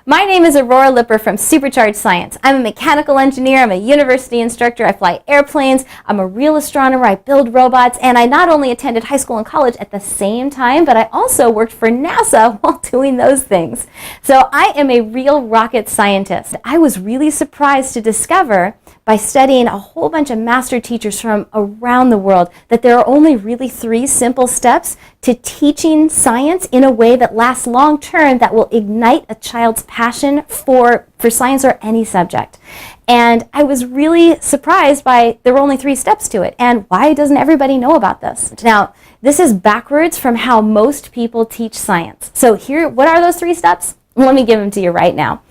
My name is Aurora Lipper from Supercharged Science. I'm a mechanical engineer, I'm a university instructor, I fly airplanes, I'm a real astronomer, I build robots, and I not only attended high school and college at the same time, but I also worked for NASA while doing those things. So I am a real rocket scientist. I was really surprised to discover by studying a whole bunch of master teachers from around the world that there are only really 3 simple steps to teaching science in a way that lasts long term, that will ignite a child's passion for science or any subject. And I was really surprised by there were only 3 steps to it. And why doesn't everybody know about this? Now, this is backwards from how most people teach science. So here, what are those 3 steps? Let me give them to you right now.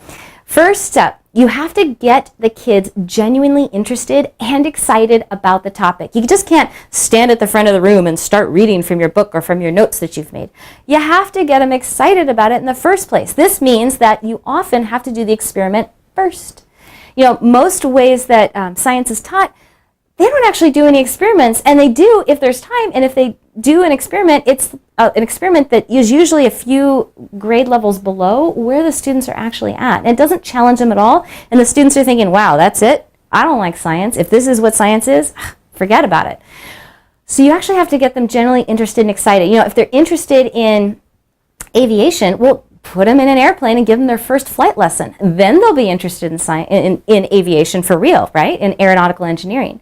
First step, you have to get the kids genuinely interested and excited about the topic. You just can't stand at the front of the room and start reading from your book or from your notes that you've made. You have to get them excited about it in the first place. This means that you often have to do the experiment first. You know, most ways that science is taught, they don't actually do any experiments, and they do if there's time, and if they do an experiment, it's an experiment that is usually a few grade levels below where the students are actually at. And it doesn't challenge them at all, and the students are thinking, wow, that's it? I don't like science. If this is what science is, forget about it. So you actually have to get them generally interested and excited. You know, if they're interested in aviation, well, put them in an airplane and give them their first flight lesson. Then they'll be interested in aviation for real, right? In aeronautical engineering.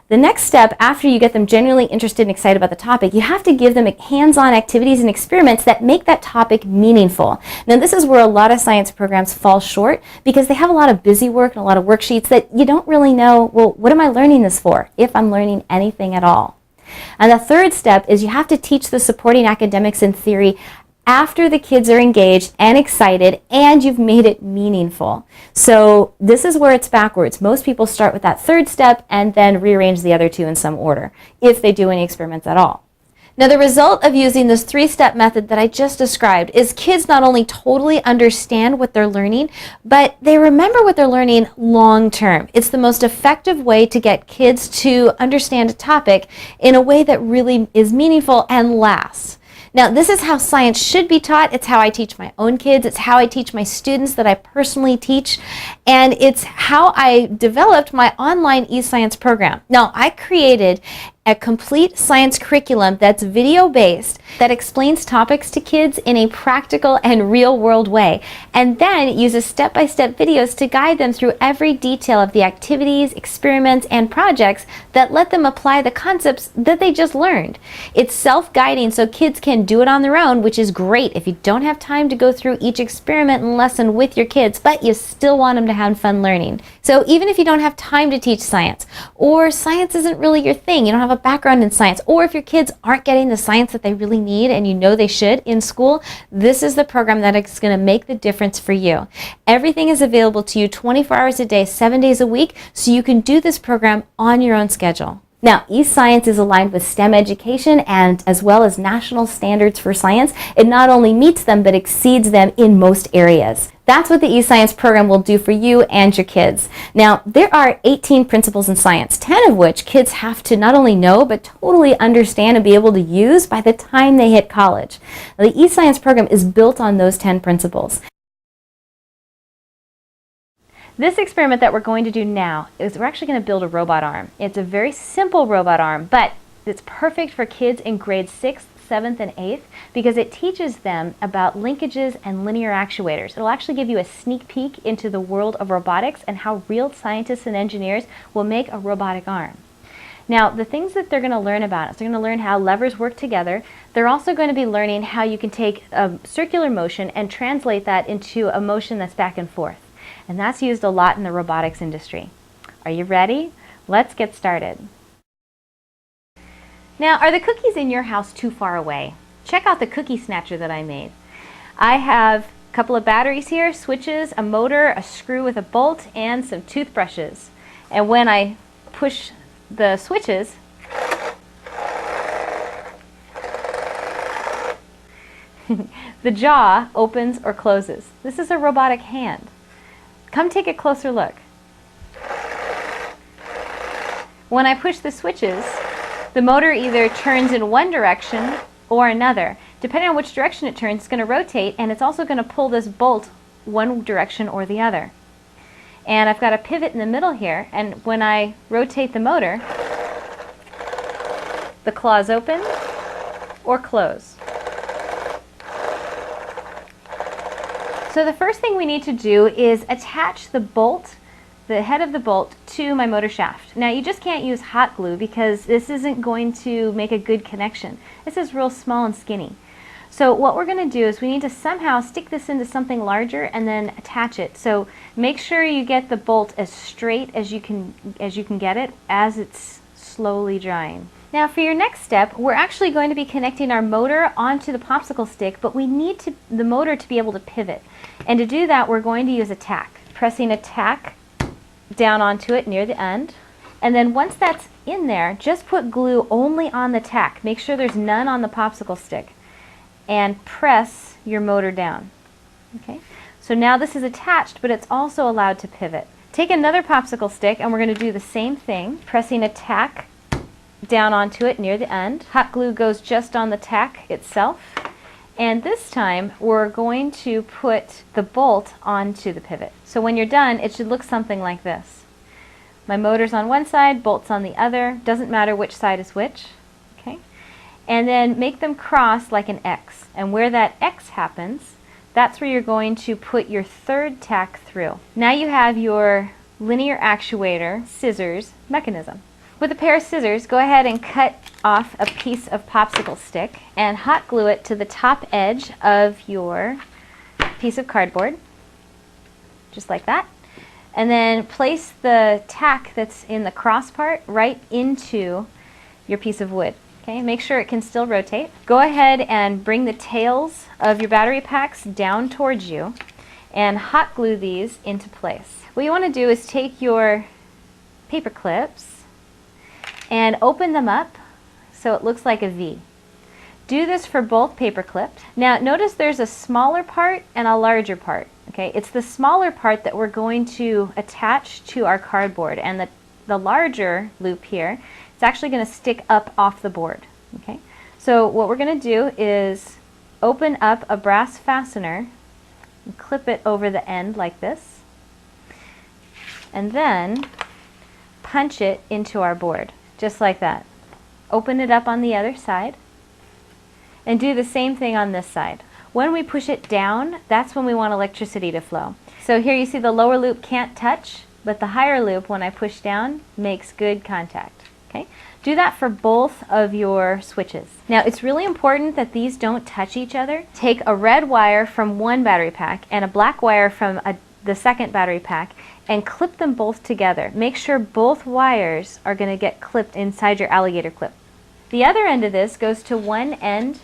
The next step, after you get them genuinely interested and excited about the topic, you have to give them hands-on activities and experiments that make that topic meaningful. Now, this is where a lot of science programs fall short because they have a lot of busy work and a lot of worksheets that you don't really know, well, what am I learning this for, if I'm learning anything at all? And the third step is you have to teach the supporting academics and theory after the kids are engaged and excited and you've made it meaningful. So this is where it's backwards. Most people start with that third step and then rearrange the other 2 in some order, if they do any experiments at all. Now, the result of using this 3-step method that I just described is kids not only totally understand what they're learning, but they remember what they're learning long term. It's the most effective way to get kids to understand a topic in a way that really is meaningful and lasts. Now, this is how science should be taught. It's how I teach my own kids. It's how I teach my students that I personally teach. And it's how I developed my online eScience program. Now, I created a complete science curriculum that's video-based, that explains topics to kids in a practical and real-world way, and then uses step-by-step videos to guide them through every detail of the activities, experiments, and projects that let them apply the concepts that they just learned. It's self-guiding, so kids can do it on their own, which is great if you don't have time to go through each experiment and lesson with your kids, but you still want them to have fun learning. So even if you don't have time to teach science, or science isn't really your thing, you don't have a background in science, or if your kids aren't getting the science that they really need and you know they should in school, this is the program that is going to make the difference for you. Everything is available to you 24 hours a day, 7 days a week, so you can do this program on your own schedule. Now, eScience is aligned with STEM education and as well as national standards for science. It not only meets them, but exceeds them in most areas. That's what the eScience program will do for you and your kids. Now, there are 18 principles in science, 10 of which kids have to not only know, but totally understand and be able to use by the time they hit college. Now, the eScience program is built on those 10 principles. This experiment that we're going to do now is we're actually going to build a robot arm. It's a very simple robot arm, but it's perfect for kids in grades 6th, 7th, and 8th because it teaches them about linkages and linear actuators. It'll actually give you a sneak peek into the world of robotics and how real scientists and engineers will make a robotic arm. Now, the things that they're going to learn about is they're going to learn how levers work together. They're also going to be learning how you can take a circular motion and translate that into a motion that's back and forth. And that's used a lot in the robotics industry. Are you ready? Let's get started. Now, are the cookies in your house too far away? Check out the cookie snatcher that I made. I have a couple of batteries here, switches, a motor, a screw with a bolt, and some toothbrushes. And when I push the switches, the jaw opens or closes. This is a robotic hand. Come take a closer look. When I push the switches, the motor either turns in one direction or another. Depending on which direction it turns, it's going to rotate, and it's also going to pull this bolt one direction or the other. And I've got a pivot in the middle here, and when I rotate the motor, the claws open or close. So the first thing we need to do is attach the bolt, the head of the bolt, to my motor shaft. Now you just can't use hot glue because this isn't going to make a good connection. This is real small and skinny. So what we're going to do is we need to somehow stick this into something larger and then attach it. So make sure you get the bolt as straight as you can get it as it's slowly drying. Now for your next step, we're actually going to be connecting our motor onto the popsicle stick, but we need the motor to be able to pivot. And to do that, we're going to use a tack. Pressing a tack down onto it near the end. And then once that's in there, just put glue only on the tack. Make sure there's none on the popsicle stick. And press your motor down. Okay? So now this is attached, but it's also allowed to pivot. Take another popsicle stick and we're going to do the same thing, pressing a tack down onto it near the end. Hot glue goes just on the tack itself. And this time we're going to put the bolt onto the pivot. So when you're done, it should look something like this. My motor's on one side, bolt's on the other. Doesn't matter which side is which. Okay? And then make them cross like an X. And where that X happens, that's where you're going to put your third tack through. Now you have your linear actuator scissors mechanism. With a pair of scissors, go ahead and cut off a piece of popsicle stick and hot glue it to the top edge of your piece of cardboard, just like that. And then place the tack that's in the cross part right into your piece of wood. Okay, make sure it can still rotate. Go ahead and bring the tails of your battery packs down towards you and hot glue these into place. What you want to do is take your paper clips and open them up so it looks like a V. Do this for both paper clips. Now notice there's a smaller part and a larger part. Okay, it's the smaller part that we're going to attach to our cardboard, and the larger loop here, it's actually going to stick up off the board. Okay, so what we're going to do is open up a brass fastener and clip it over the end like this, and then punch it into our board. Just like that. Open it up on the other side and do the same thing on this side. When we push it down, that's when we want electricity to flow. So here you see the lower loop can't touch, but the higher loop, when I push down, makes good contact. Okay? Do that for both of your switches. Now it's really important that these don't touch each other. Take a red wire from one battery pack and a black wire from the second battery pack and clip them both together. Make sure both wires are going to get clipped inside your alligator clip. The other end of this goes to one end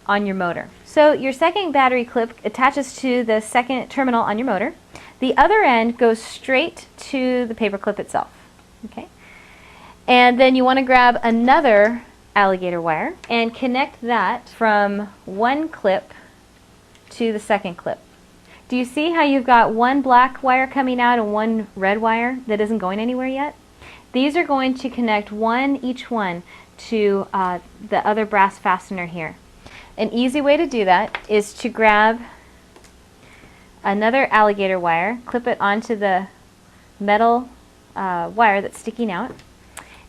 on your motor. So your second battery clip attaches to the second terminal on your motor. The other end goes straight to the paper clip itself. Okay? And then you want to grab another alligator wire and connect that from one clip to the second clip. Do you see how you've got one black wire coming out and one red wire that isn't going anywhere yet? These are going to connect each one to the other brass fastener here. An easy way to do that is to grab another alligator wire, clip it onto the metal wire that's sticking out.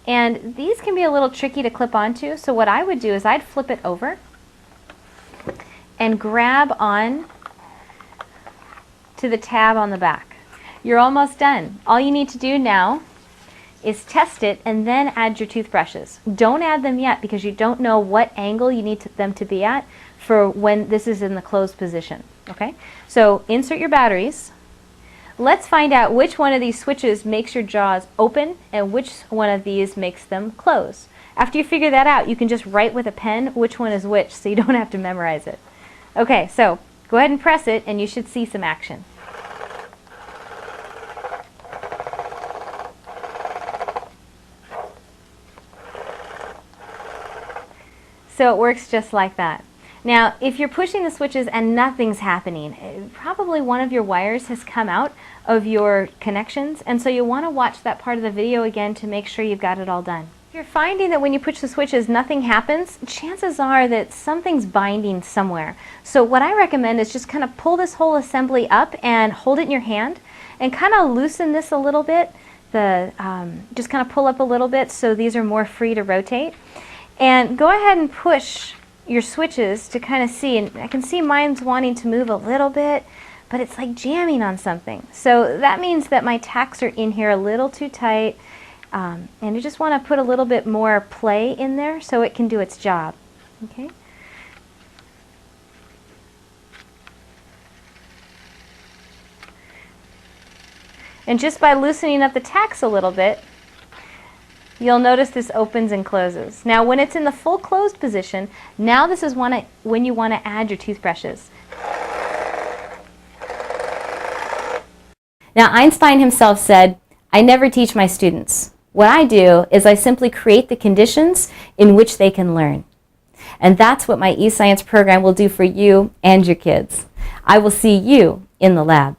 And these can be a little tricky to clip onto, so what I would do is I'd flip it over and grab on to the tab on the back. You're almost done. All you need to do now is test it and then add your toothbrushes. Don't add them yet because you don't know what angle you need them to be at for when this is in the closed position. Okay? So insert your batteries. Let's find out which one of these switches makes your jaws open and which one of these makes them close. After you figure that out, you can just write with a pen which one is which so you don't have to memorize it. Okay, so go ahead and press it and you should see some action. So it works just like that. Now, if you're pushing the switches and nothing's happening, probably one of your wires has come out of your connections, and so you'll want to watch that part of the video again to make sure you've got it all done. If you're finding that when you push the switches nothing happens, chances are that something's binding somewhere. So what I recommend is just kind of pull this whole assembly up and hold it in your hand and kind of loosen this a little bit. Just kind of pull up a little bit so these are more free to rotate. And go ahead and push your switches to kind of see, and I can see mine's wanting to move a little bit, but it's like jamming on something. So that means that my tacks are in here a little too tight. And you just want to put a little bit more play in there so it can do its job. Okay? And just by loosening up the tacks a little bit, you'll notice this opens and closes. Now when it's in the full closed position, now this is when you want to add your toothbrushes. Now Einstein himself said, "I never teach my students. What I do is I simply create the conditions in which they can learn." And that's what my eScience program will do for you and your kids. I will see you in the lab.